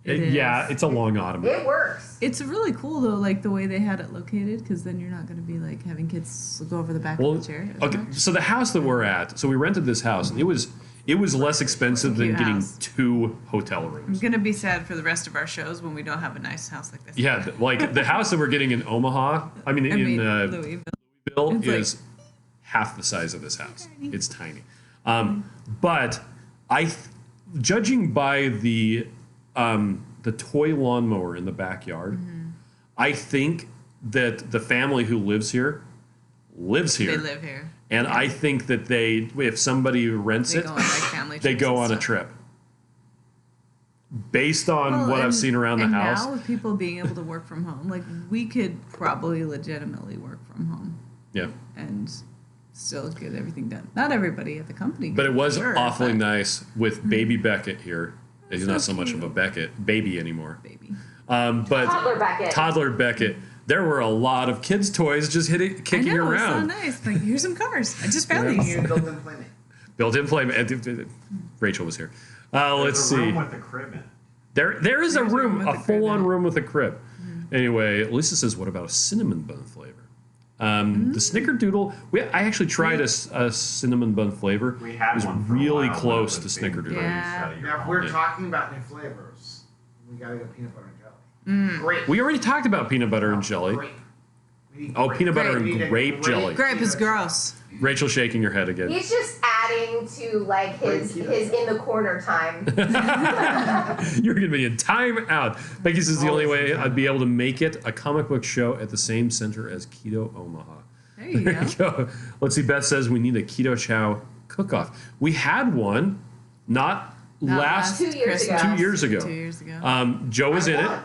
Yeah, it's a long ottoman. It works. It's really cool though, like the way they had it located, because then you're not going to be like having kids go over the back of the chair. Okay, so the house that we're at, so we rented this house, and it was less expensive than Cute getting house. 2 hotel I'm rooms. going to be sad for the rest of our shows when we don't have a nice house like this. Yeah, like the house that we're getting in Omaha, in Louisville. Louisville It's is half the size of this house. It's tiny. But judging by the toy lawnmower in the backyard, I think that the family who lives here lives here. They live here. And I think that if somebody rents They it, go on like family they trips go and on a stuff. trip. Based on what I've seen around the house. Now with people being able to work from home, like we could probably legitimately work from home Yeah. and still get everything done. Not everybody at the company. But it was sure, awfully but nice with baby Beckett here. He's So not so much of cute. a baby anymore. Baby. But Toddler Beckett. There were a lot of kids' toys just kicking I know, around. it's so nice. Like, here's some cars. I just found Yeah. these. Built-in playmate. Built-in flame. Rachel was here. Let's There's a room see. with a crib in it. There is a There's a room room, with a a crib full-on in it. room with a crib. Anyway, Lisa says, "What about a cinnamon bun flavor?" The Snickerdoodle. I actually tried a cinnamon bun flavor. We had it was one for a really while, close but to it's being Snickerdoodle. Yeah. released out of your Now, if home. we're Yeah. talking about new flavors, we gotta go peanut butter and jelly. Great. We already talked about peanut butter and jelly. Grape. We need Oh, grape. peanut butter We and need a grape jelly. Grape is gross. Rachel shaking her head again. He's just adding to like his in the corner time. You're going to be in time out. Becky says the only way I'd be able to make it a comic book show at the same center as Keto Omaha. There you There you go. go. Let's see. Beth says we need a Keto Chow cook-off. We had one not last 2 years Christmas. ago. 2 years ago. 2 years ago. Joe was in it. won.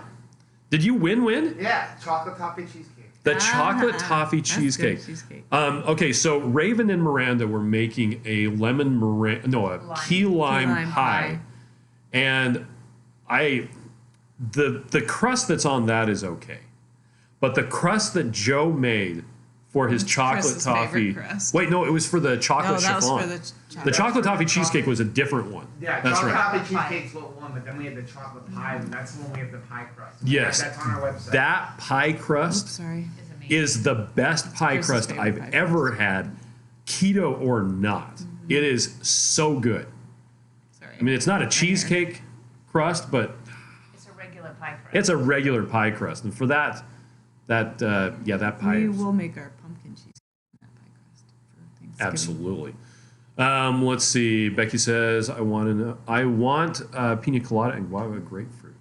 Did you win? Yeah, chocolate toffee cheesecake. The chocolate toffee That's cheesecake. good cheesecake. Okay, so Raven and Miranda were making a key lime pie. And the crust that's on that is okay. But the crust that Joe made for his chocolate Chris's toffee. favorite crust. Wait, no, it was for the No, chocolate that was chiffon. for the The chocolate. chocolate toffee cheesecake was a different one. Yeah, That's chocolate right. toffee cheesecake's what won, but then we had the chocolate pie, and that's the one we have the pie crust. Yes. That's on our website. That pie Oops, crust sorry. Is amazing. is the best pie Chris's crust favorite I've pie ever had, keto or not. It is so good. Sorry. I mean, it's not a cheesecake crust, but It's a regular pie crust. it's a regular pie crust. And for that pie We is will make our pumpkin cheesecake in that pie crust for Thanksgiving. absolutely. Let's see. Becky says, I want pina colada and guava grapefruit.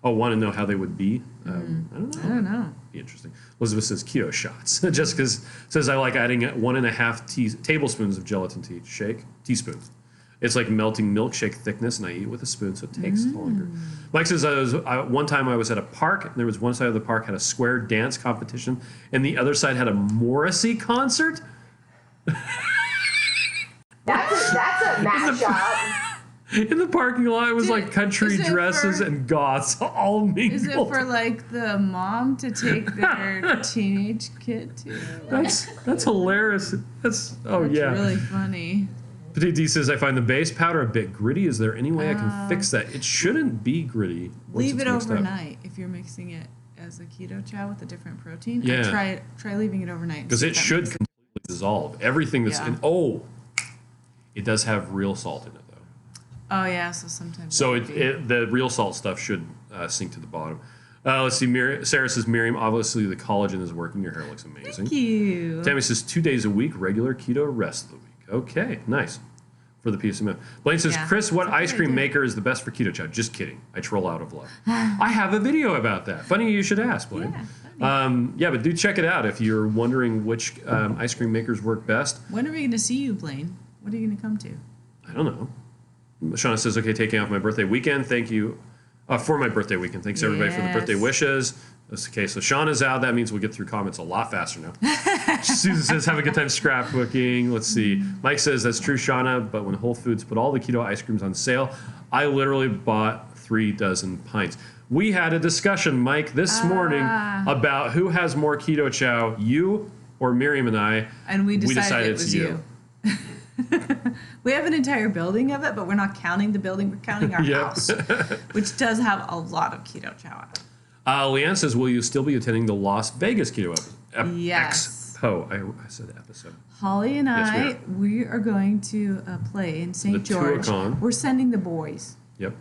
Oh, want to know how they would be? I don't know. I don't know. Be interesting. Elizabeth says keto shots. Jessica says I like adding 1.5 tablespoons of gelatin to each shake. Teaspoons. It's like melting milkshake thickness, and I eat with a spoon, so it takes longer. Mike says one time I was at a park, and there was one side of the park had a square dance competition, and the other side had a Morrissey concert. That's a matchup. In the parking lot, it was like country is it dresses for- and goths all mingled. Is it for like the mom to take their teenage kid to? That's hilarious. That's yeah. Really funny. Petit D says I find the base powder a bit gritty. Is there any way I can fix that? It shouldn't be gritty. once Leave it's it mixed up. overnight if you're mixing it as a keto chow with a different protein. Yeah. Try leaving it overnight. Because it should completely dissolve. Everything that's Yeah. in. It does have real salt in it though. Oh yeah, so sometimes. So that would be- the real salt stuff should sink to the bottom. Let's see. Sarah says, Miriam, obviously the collagen is working. Your hair looks amazing. Thank you. Tammy says 2 days a week, regular keto, rest of the week. Okay, nice. For the PSM. Blaine says, Yeah, Chris, what that's a good ice cream idea. maker is the best for keto chow? Just kidding. I troll out of love. I have a video about that. Funny you should ask, Blaine. Yeah, But do check it out if you're wondering which ice cream makers work best. When are we going to see you, Blaine? What are you going to come to? I don't know. Shauna says, okay, taking off my birthday weekend. Thank you for my birthday weekend. Thanks everybody for the birthday Yes. wishes. That's okay. So Shauna's out. That means we'll get through comments a lot faster now. Susan says, have a good time scrapbooking. Let's see. Mike says, that's true, Shauna, but when Whole Foods put all the keto ice creams on sale, I literally bought 3 dozen pints. We had a discussion, Mike, this morning about who has more Keto Chow, you or Miriam and I. And we decided it was you. We have an entire building of it, but we're not counting the building. We're counting our house, which does have a lot of Keto Chow. Leanne says, will you still be attending the Las Vegas Keto Yes. Expo? I said episode. Holly and we are going to play in St. George. Tuacahn. We're sending the boys. Yep.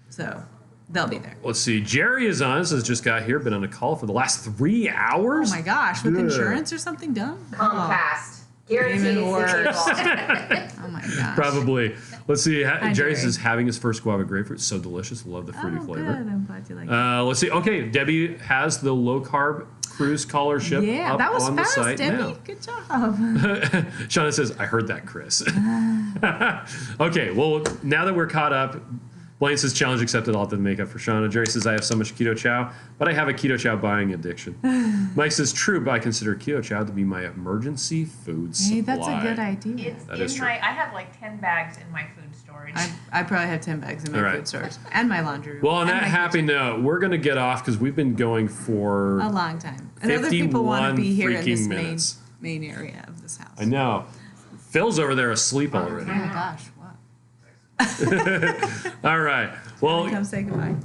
So they'll be there. Let's see. Jerry is on. Says, just got here. Been on a call for the last 3 hours. Oh, my gosh. With insurance or something done? Comcast. Guaranteed Even worse. it's Oh, my gosh. Probably. Let's see. Jerry Jerry. says, having his first guava grapefruit. So delicious. Love the fruity flavor. Good. I'm glad you like it. Let's see. Okay, Debbie has the low carb cruise scholarship Yeah, up that was on fast, the site Debbie. now. Good job. Shauna says, I heard that, Chris. Okay, well, now that we're caught up, Blaine says, challenge accepted. I'll have to make up for Shauna. Jerry says, I have so much Keto Chow, but I have a Keto Chow buying addiction. Mike says, true, but I consider Keto Chow to be my emergency food supply. Hey, that's a good idea. It's That in is true. my. I have like 10 bags in my food storage. I probably have 10 bags in my All right. food storage and my laundry room. Well, on and that my happy note, we're going to get off because we've been going for a long time. And other people want to be here in 51 this minutes. main area of this house. I know. Phil's over there asleep already. Oh my gosh, what? All right. Well, Come say goodbye.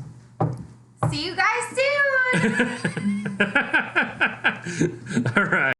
See you guys soon. all right.